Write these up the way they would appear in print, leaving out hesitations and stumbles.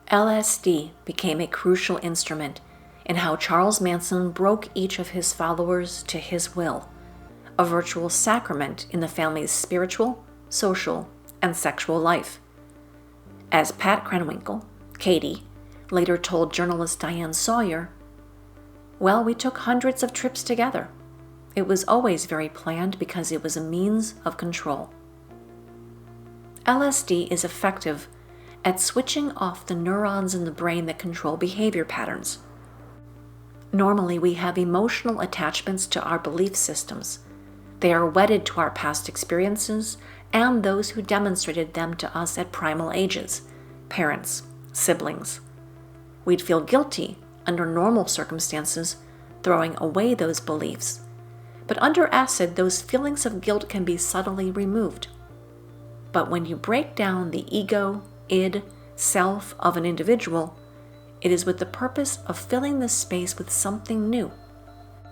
LSD became a crucial instrument in how Charles Manson broke each of his followers to his will, a virtual sacrament in the family's spiritual, social, and sexual life. As Pat Krenwinkel, Katie, later told journalist Diane Sawyer, "Well, we took hundreds of trips together. It was always very planned because it was a means of control." LSD is effective at switching off the neurons in the brain that control behavior patterns. Normally, we have emotional attachments to our belief systems. They are wedded to our past experiences and those who demonstrated them to us at primal ages, parents, siblings. We'd feel guilty under normal circumstances throwing away those beliefs. But under acid, those feelings of guilt can be subtly removed. But when you break down the ego, id, self of an individual, it is with the purpose of filling the space with something new.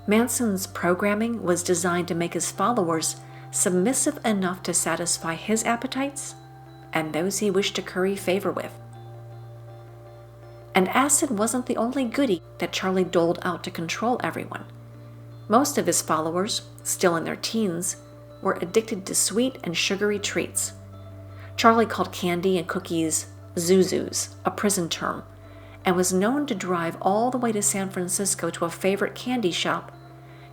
Manson's programming was designed to make his followers submissive enough to satisfy his appetites and those he wished to curry favor with. And acid wasn't the only goodie that Charlie doled out to control everyone. Most of his followers, still in their teens, were addicted to sweet and sugary treats. Charlie called candy and cookies zuzus, a prison term, and was known to drive all the way to San Francisco to a favorite candy shop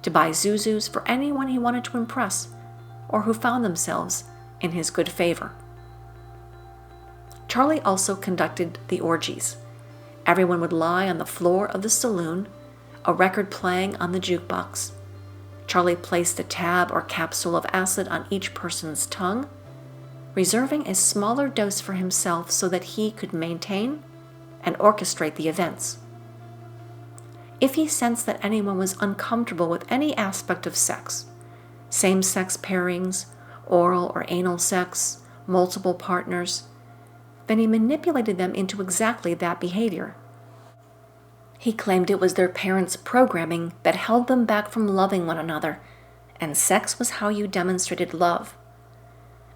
to buy zuzus for anyone he wanted to impress or who found themselves in his good favor. Charlie also conducted the orgies. Everyone would lie on the floor of the saloon, a record playing on the jukebox. Charlie placed a tab or capsule of acid on each person's tongue, reserving a smaller dose for himself so that he could maintain and orchestrate the events. If he sensed that anyone was uncomfortable with any aspect of sex, same-sex pairings, oral or anal sex, multiple partners, then he manipulated them into exactly that behavior. He claimed it was their parents' programming that held them back from loving one another, and sex was how you demonstrated love.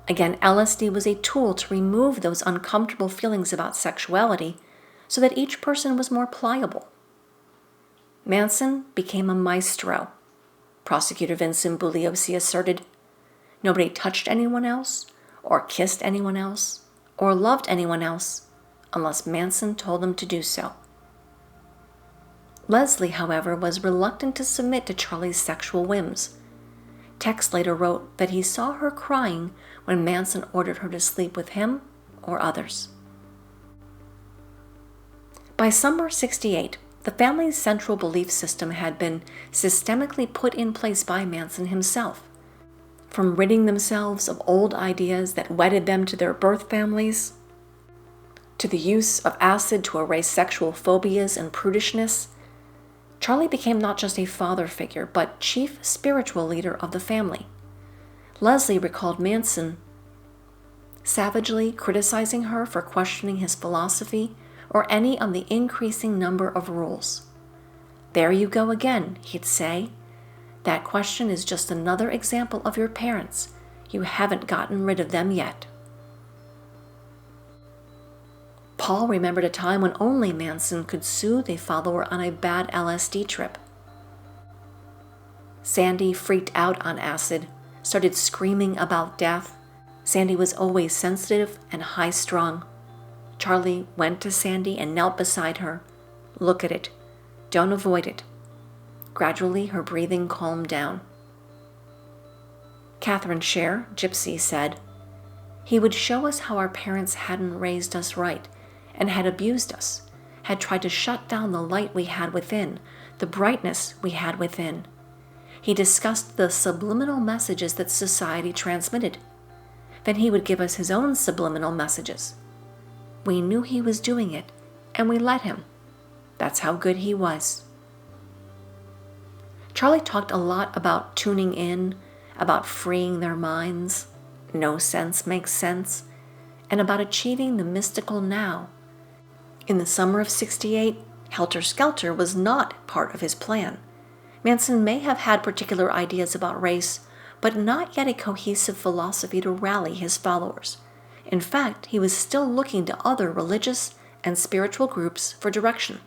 Again, LSD was a tool to remove those uncomfortable feelings about sexuality so that each person was more pliable. Manson became a maestro. Prosecutor Vincent Bugliosi asserted, "Nobody touched anyone else, or kissed anyone else, or loved anyone else, unless Manson told them to do so." Leslie, however, was reluctant to submit to Charlie's sexual whims. Tex later wrote that he saw her crying when Manson ordered her to sleep with him or others. By summer '68, the family's central belief system had been systemically put in place by Manson himself. From ridding themselves of old ideas that wedded them to their birth families, to the use of acid to erase sexual phobias and prudishness, Charlie became not just a father figure, but chief spiritual leader of the family. Leslie recalled Manson savagely criticizing her for questioning his philosophy or any of the increasing number of rules. "There you go again," he'd say. "That question is just another example of your parents. You haven't gotten rid of them yet." Paul remembered a time when only Manson could soothe a follower on a bad LSD trip. Sandy freaked out on acid, started screaming about death. Sandy was always sensitive and high-strung. Charlie went to Sandy and knelt beside her. "Look at it. Don't avoid it." Gradually, her breathing calmed down. Catherine Scher, Gypsy, said, "He would show us how our parents hadn't raised us right and had abused us, had tried to shut down the light we had within, the brightness we had within. He discussed the subliminal messages that society transmitted. Then he would give us his own subliminal messages. We knew he was doing it, and we let him. That's how good he was." Charlie talked a lot about tuning in, about freeing their minds, no sense makes sense, and about achieving the mystical now. In the summer of '68, Helter Skelter was not part of his plan. Manson may have had particular ideas about race, but not yet a cohesive philosophy to rally his followers. In fact, he was still looking to other religious and spiritual groups for direction.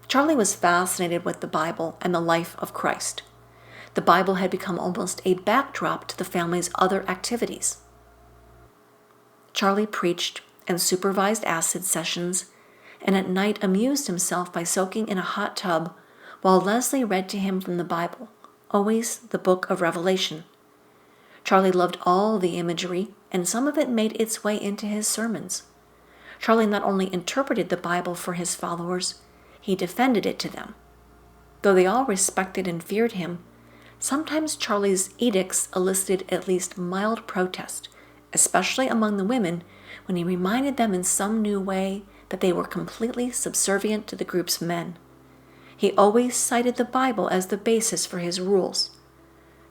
Charlie was fascinated with the Bible and the life of Christ. The Bible had become almost a backdrop to the family's other activities. Charlie preached and supervised acid sessions, and at night amused himself by soaking in a hot tub while Leslie read to him from the Bible, always the book of Revelation. Charlie loved all the imagery, and some of it made its way into his sermons. Charlie not only interpreted the Bible for his followers, he defended it to them. Though they all respected and feared him, sometimes Charlie's edicts elicited at least mild protest, especially among the women, when he reminded them in some new way that they were completely subservient to the group's men. He always cited the Bible as the basis for his rules.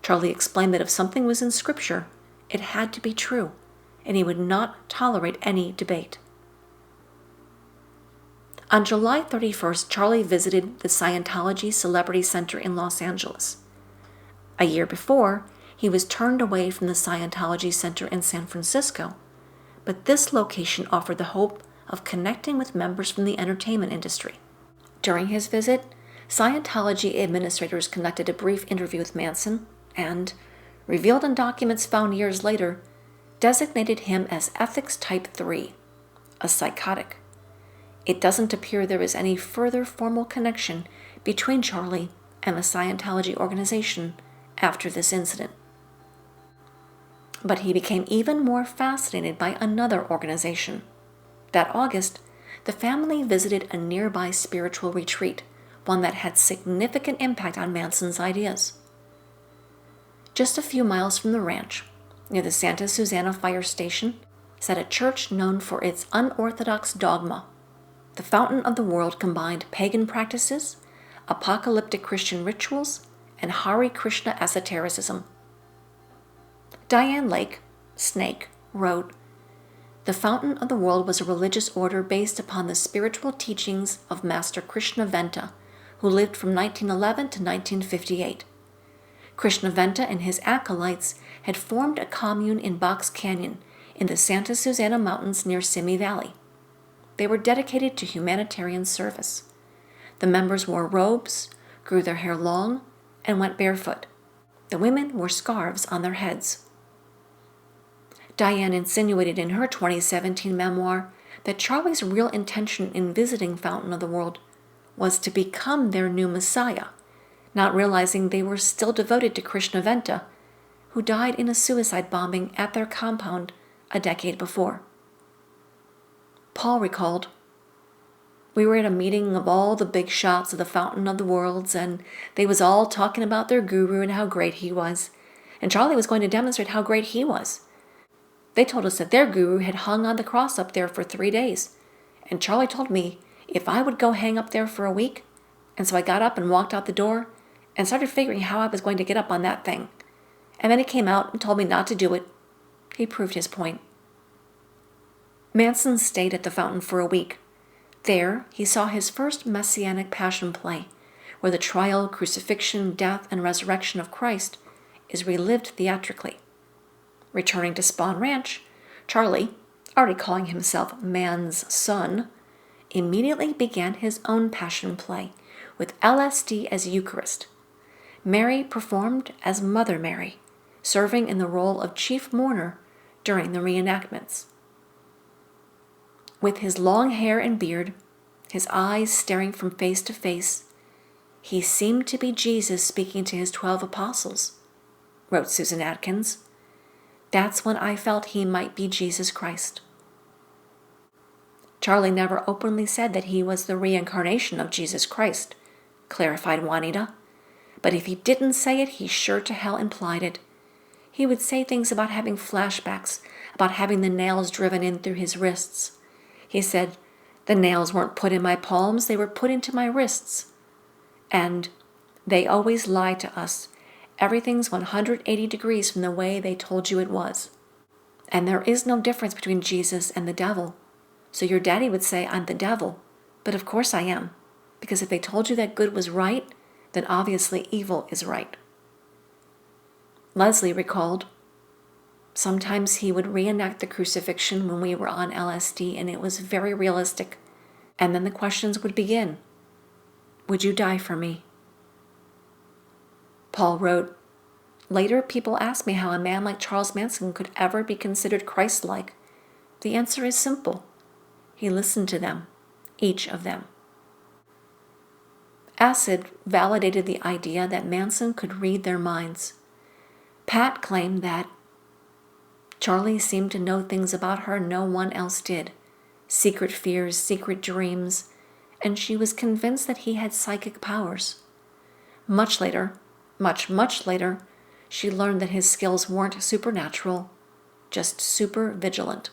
Charlie explained that if something was in Scripture, it had to be true, and he would not tolerate any debate. On July 31st, Charlie visited the Scientology Celebrity Center in Los Angeles. A year before, he was turned away from the Scientology Center in San Francisco, but this location offered the hope of connecting with members from the entertainment industry. During his visit, Scientology administrators conducted a brief interview with Manson and, revealed in documents found years later, designated him as Ethics Type 3, a psychotic. It doesn't appear there is any further formal connection between Charlie and the Scientology organization after this incident. But he became even more fascinated by another organization. That August, the family visited a nearby spiritual retreat, one that had significant impact on Manson's ideas. Just a few miles from the ranch, near the Santa Susana Fire Station, sat a church known for its unorthodox dogma. The Fountain of the World combined pagan practices, apocalyptic Christian rituals, and Hare Krishna esotericism. Diane Lake, Snake, wrote, "The Fountain of the World was a religious order based upon the spiritual teachings of Master Krishnaventa, who lived from 1911 to 1958. Krishnaventa and his acolytes had formed a commune in Box Canyon in the Santa Susana Mountains near Simi Valley. They were dedicated to humanitarian service. The members wore robes, grew their hair long, and went barefoot. The women wore scarves on their heads." Diane insinuated in her 2017 memoir that Charlie's real intention in visiting Fountain of the World was to become their new messiah, not realizing they were still devoted to Krishnaventa, who died in a suicide bombing at their compound a decade before. Paul recalled, "We were at a meeting of all the big shots of the Fountain of the Worlds, and they was all talking about their guru and how great he was, and Charlie was going to demonstrate how great he was. They told us that their guru had hung on the cross up there for 3 days, and Charlie told me if I would go hang up there for a week, and so I got up and walked out the door and started figuring how I was going to get up on that thing. And then he came out and told me not to do it." He proved his point. Manson stayed at the fountain for a week. There, he saw his first messianic passion play, where the trial, crucifixion, death, and resurrection of Christ is relived theatrically. Returning to Spawn Ranch, Charlie, already calling himself Man's son, immediately began his own passion play, with LSD as Eucharist. Mary performed as Mother Mary, serving in the role of chief mourner during the reenactments. With his long hair and beard, his eyes staring from face to face, he seemed to be Jesus speaking to his 12 apostles, wrote Susan Atkins. "That's when I felt he might be Jesus Christ." Charlie never openly said that he was the reincarnation of Jesus Christ, clarified Juanita. But if he didn't say it, he sure to hell implied it. He would say things about having flashbacks, about having the nails driven in through his wrists. He said, "The nails weren't put in my palms, they were put into my wrists." And, "They always lie to us. Everything's 180 degrees from the way they told you it was. And there is no difference between Jesus and the devil. So your daddy would say I'm the devil, but of course I am, because if they told you that good was right, then obviously evil is right." Leslie recalled, Sometimes he would reenact the crucifixion when we were on LSD, and it was very realistic. And then the questions would begin. Would you die for me? Paul wrote, later people asked me how a man like Charles Manson could ever be considered Christ-like. The answer is simple. He listened to them, each of them. Acid validated the idea that Manson could read their minds. Pat claimed that Charlie seemed to know things about her no one else did, secret fears, secret dreams, and she was convinced that he had psychic powers. Much later, much later, she learned that his skills weren't supernatural, just super vigilant.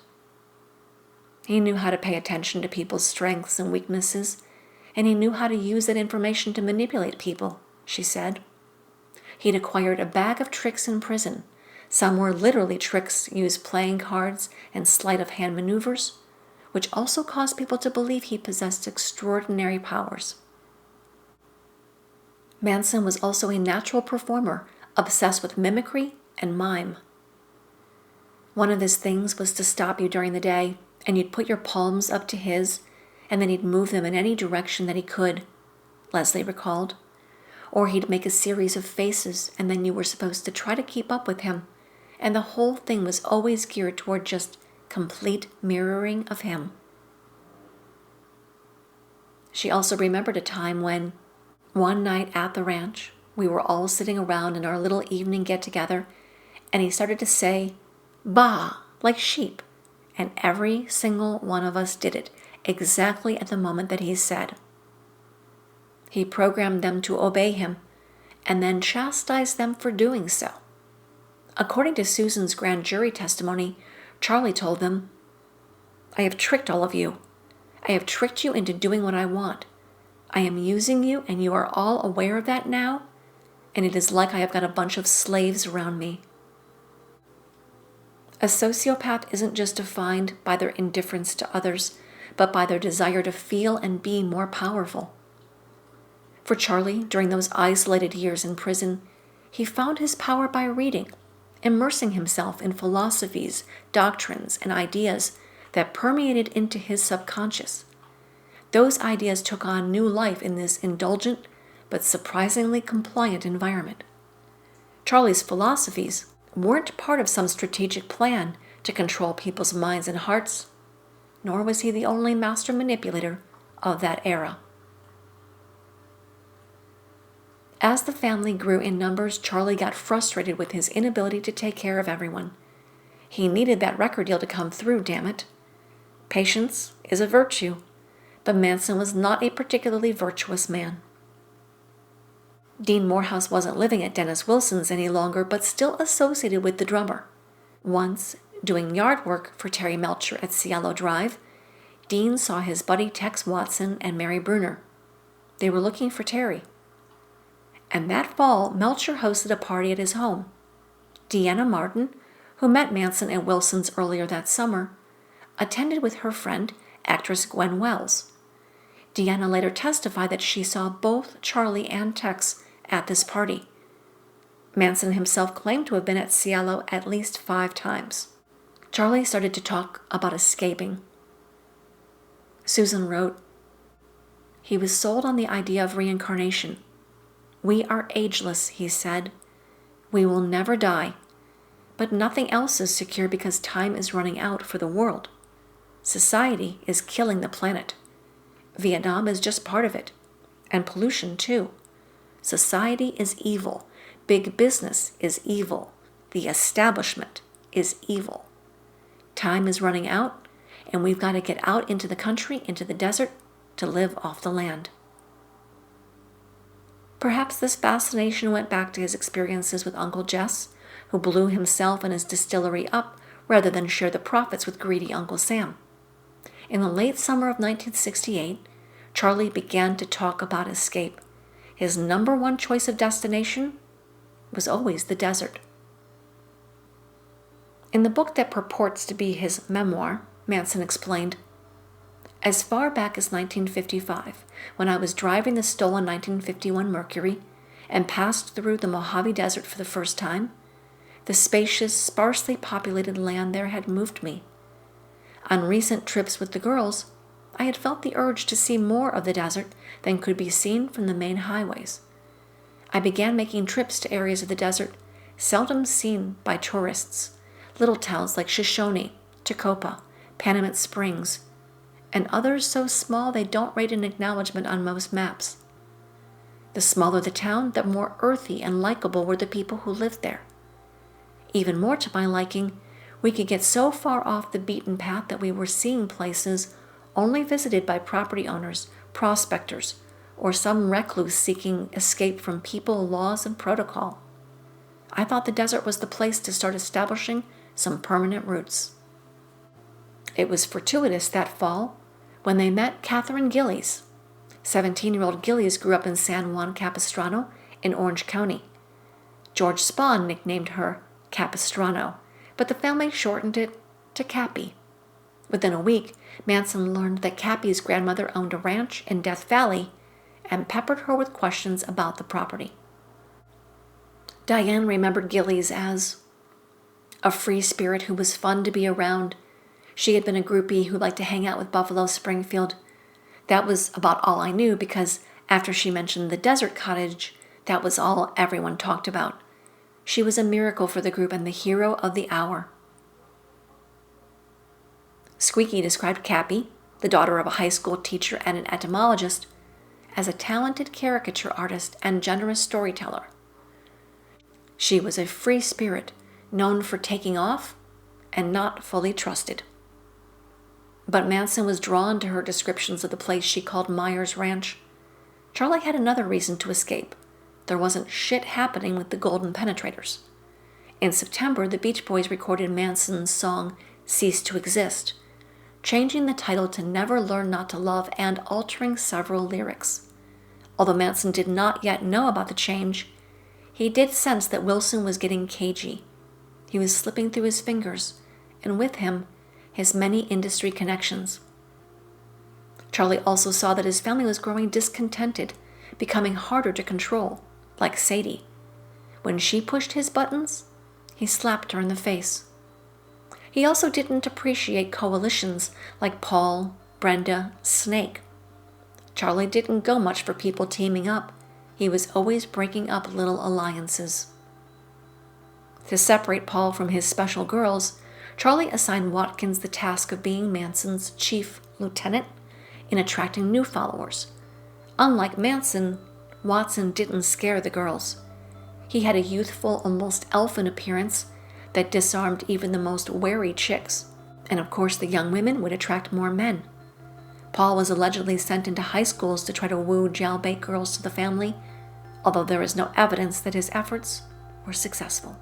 He knew how to pay attention to people's strengths and weaknesses, and he knew how to use that information to manipulate people, she said. He'd acquired a bag of tricks in prison. Some were literally tricks used playing cards and sleight-of-hand maneuvers, which also caused people to believe he possessed extraordinary powers. Manson was also a natural performer, obsessed with mimicry and mime. One of his things was to stop you during the day, and you'd put your palms up to his, and then he'd move them in any direction that he could, Leslie recalled. Or he'd make a series of faces, and then you were supposed to try to keep up with him, and the whole thing was always geared toward just complete mirroring of him. She also remembered a time when, one night at the ranch, we were all sitting around in our little evening get-together, and he started to say, "Bah," like sheep, and every single one of us did it, exactly at the moment that he said. He programmed them to obey him, and then chastised them for doing so. According to Susan's grand jury testimony, Charlie told them, "I have tricked all of you. I have tricked you into doing what I want. I am using you, and you are all aware of that now, and it is like I have got a bunch of slaves around me." A sociopath isn't just defined by their indifference to others, but by their desire to feel and be more powerful. For Charlie, during those isolated years in prison, he found his power by reading, immersing himself in philosophies, doctrines, and ideas that permeated into his subconscious. Those ideas took on new life in this indulgent but surprisingly compliant environment. Charlie's philosophies weren't part of some strategic plan to control people's minds and hearts, nor was he the only master manipulator of that era. As the family grew in numbers, Charlie got frustrated with his inability to take care of everyone. He needed that record deal to come through, damn it. Patience is a virtue, but Manson was not a particularly virtuous man. Dean Morehouse wasn't living at Dennis Wilson's any longer, but still associated with the drummer. Once, doing yard work for Terry Melcher at Cielo Drive, Dean saw his buddy Tex Watson and Mary Bruner. They were looking for Terry. And that fall, Melcher hosted a party at his home. Deanna Martin, who met Manson at Wilson's earlier that summer, attended with her friend, actress Gwen Wells. Deanna later testified that she saw both Charlie and Tex at this party. Manson himself claimed to have been at Cielo at least 5 times. Charlie started to talk about escaping. Susan wrote, "He was sold on the idea of reincarnation. We are ageless," he said. "We will never die. But nothing else is secure because time is running out for the world. Society is killing the planet. Vietnam is just part of it. And pollution, too. Society is evil. Big business is evil. The establishment is evil. Time is running out, and we've got to get out into the country, into the desert, to live off the land." Perhaps this fascination went back to his experiences with Uncle Jess, who blew himself and his distillery up rather than share the profits with greedy Uncle Sam. In the late summer of 1968, Charlie began to talk about escape. His number one choice of destination was always the desert. In the book that purports to be his memoir, Manson explained, "As far back as 1955, when I was driving the stolen 1951 Mercury and passed through the Mojave Desert for the first time, The spacious, sparsely populated land there had moved me. On recent trips with the girls, I had felt the urge to see more of the desert than could be seen from the main highways. I began making trips to areas of the desert seldom seen by tourists, little towns like Shoshone, Tecopa, Panamint Springs, and others so small they don't rate an acknowledgement on most maps. The smaller the town, the more earthy and likable were the people who lived there. Even more to my liking, we could get so far off the beaten path that we were seeing places only visited by property owners, prospectors, or some recluse seeking escape from people, laws, and protocol. I thought the desert was the place to start establishing some permanent roots. It was fortuitous that fall when they met Cappy Gillies. 17-year-old Gillies grew up in San Juan Capistrano in Orange County. George Spahn nicknamed her Capistrano, but the family shortened it to Cappy. Within a week, Manson learned that Cappy's grandmother owned a ranch in Death Valley and peppered her with questions about the property. Diane remembered Gillies as a free spirit who was fun to be around. She had been a groupie who liked to hang out with Buffalo Springfield. That was about all I knew because after she mentioned the desert cottage, that was all everyone talked about. She was a miracle for the group and the hero of the hour. Squeaky described Cappy, the daughter of a high school teacher and an entomologist, as a talented caricature artist and generous storyteller. She was a free spirit, known for taking off and not fully trusted. But Manson was drawn to her descriptions of the place she called Myers Ranch. Charlie had another reason to escape. There wasn't shit happening with the Golden Penetrators. In September, the Beach Boys recorded Manson's song Cease to Exist, changing the title to Never Learn Not to Love and altering several lyrics. Although Manson did not yet know about the change, he did sense that Wilson was getting cagey. He was slipping through his fingers, and with him, his many industry connections. Charlie also saw that his family was growing discontented, becoming harder to control, like Sadie. When she pushed his buttons, he slapped her in the face. He also didn't appreciate coalitions like Paul, Brenda, Snake. Charlie didn't go much for people teaming up. He was always breaking up little alliances. To separate Paul from his special girls, Charlie assigned Watkins the task of being Manson's chief lieutenant in attracting new followers. Unlike Manson, Watson didn't scare the girls. He had a youthful, almost elfin appearance that disarmed even the most wary chicks. And of course, the young women would attract more men. Paul was allegedly sent into high schools to try to woo jailbait girls to the family, although there is no evidence that his efforts were successful.